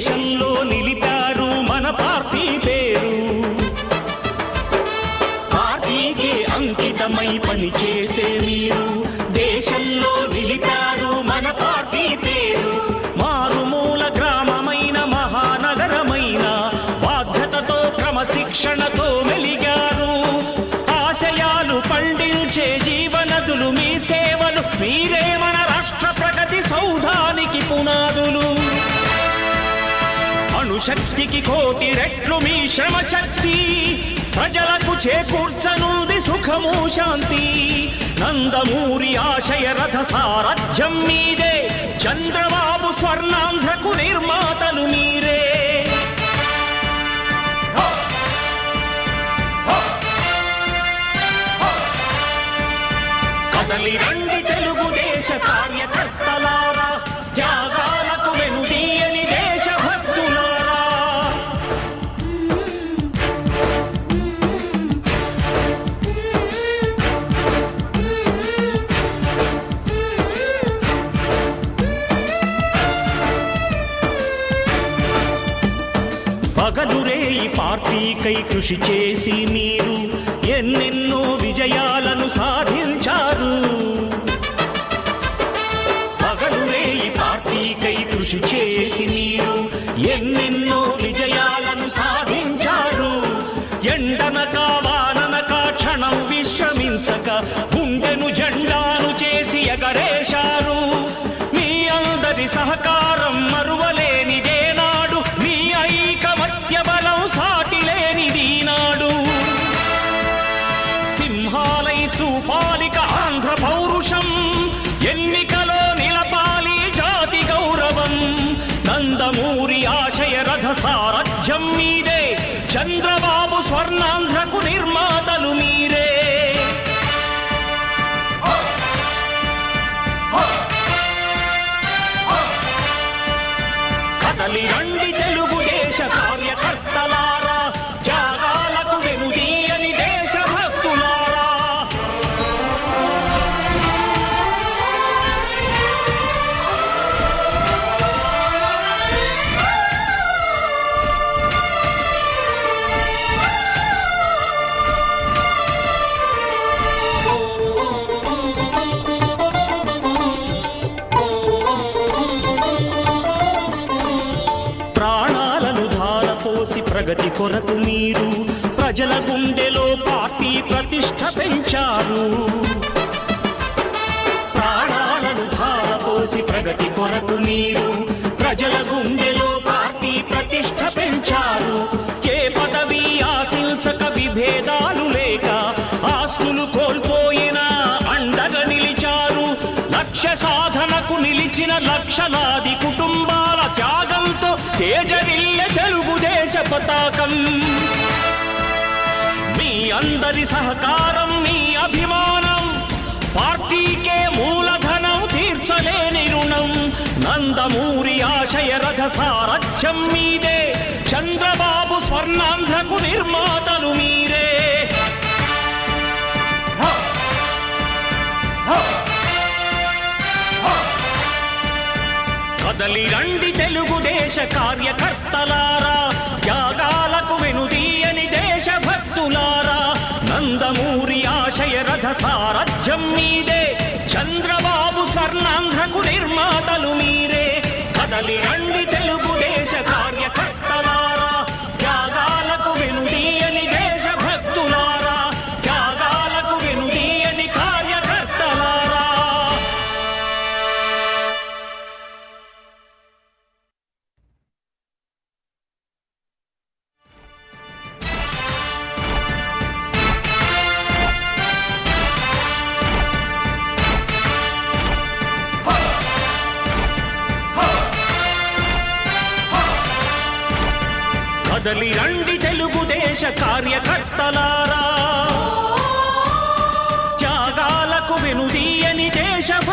దేశంలో నిలిపారు మన పార్టీ పేరు. పార్టీకే అంకితమై పనిచేసే మీరు దేశంలో నిలిపారు మన పార్టీ పేరు. మారుమూల గ్రామమైన మహానగరమైన బాధ్యతతో క్రమశిక్షణతో మెలిగారు. ఆశయాలు పండించే జీవనదులు మీ సేవలు, మీరే మన రాష్ట్ర ప్రగతి సౌధానికి పునాదులు. అణుశక్తికి కోటి రెట్లు మీ శ్రమ శక్తి, ప్రజలకు చేకూర్చనుంది సుఖము శాంతి. నందమూరి ఆశయ రథ సారథ్యం మీదే, చంద్రబాబు స్వర్ణాంధ్రకు నిర్మాతలు మీరే. కదలి రండి తెలుగుదేశ కార్యకర్తలారా, త్యాగాలకు వెనుదీయని దేశభక్తులారా. పగలురే ఈ పార్టీకై కృషి చేసి మీరు ఎన్నెన్నో విజయాలను సాధించారు. పగలురే ఈ పార్టీకై కృషి చేసి మీరు ఎన్నెన్నో విజయాలను సాధించారు. ఎండనక వాననక క్షణం విశ్రమించక గుండెను జెండాను చేసి ఎగరేశారు. మీ అందరి సహకారం మరువలేనిదే నాడు, మీ ఐకమత్య బలం సాటిలేనిది నాడు. సింహాలై చూపాలిక ఆంధ్ర పౌరుషం, ఎన్నికలో నిలపాలి జాతి గౌరవం. నందమూరి ఆశయ రథ సారథ్యం మీదే, చంద్రబాబు స్వర్ణాంధ్రకు నిర్మాతలు మీరే. కదలి రండి తెలుగుదేశ కార్యకర్తలారా, త్యాగాలకు వెనుదీయని దేశభక్తులారా. ప్రాణాలను ధారపోసి ప్రగతి కొరకు మీరు ప్రజల గుండెలో పార్టీ ప్రతిష్ఠ పెంచారు. ప్రాణాలను ధారపోసి ప్రగతి కొరకు మీరు ప్రజల గుండెలో పార్టీ ప్రతిష్ఠ పెంచారు. ఏ పదవి ఆశించక విభేదాలు లేక ఆస్తులు కోల్పోయినా అండగా నిలిచారు. లక్ష్య సాధనకు నిలిచిన లక్షలాది కుటుంబాల త్యాగంతో తేజరిల్లె తెలుగుదేశ పతాకం. మీ అందరి సహకారం, మీ అభిమానం పార్టీకే మూలధనం, తీర్చలేని రుణం. నందమూరి ఆశయ రథ సారథ్యం మీదే, చంద్రబాబు స్వర్ణాంధ్రకు నిర్మాతలు మీరే. కదలి రండి తెలుగుదేశ కార్యకర్తలారా, త్యాగాలకు వెనుదీయని దేశభక్తులారా. నందమూరి ఆశయ రథ సారథ్యం మీదే, చంద్రబాబు స్వర్ణాంధ్రకు నిర్మాతలు మీరే. కదలి రండి తెలుగుదేశ కార్యకర్తలారా, త్యాగాలకు వెనుదీయని దేశభక్తులారా, త్యాగాలకు వెనుదీయని కార్యకర్తలారా. కదలి రండి తెలుగుదేశ కార్యకర్తలారా,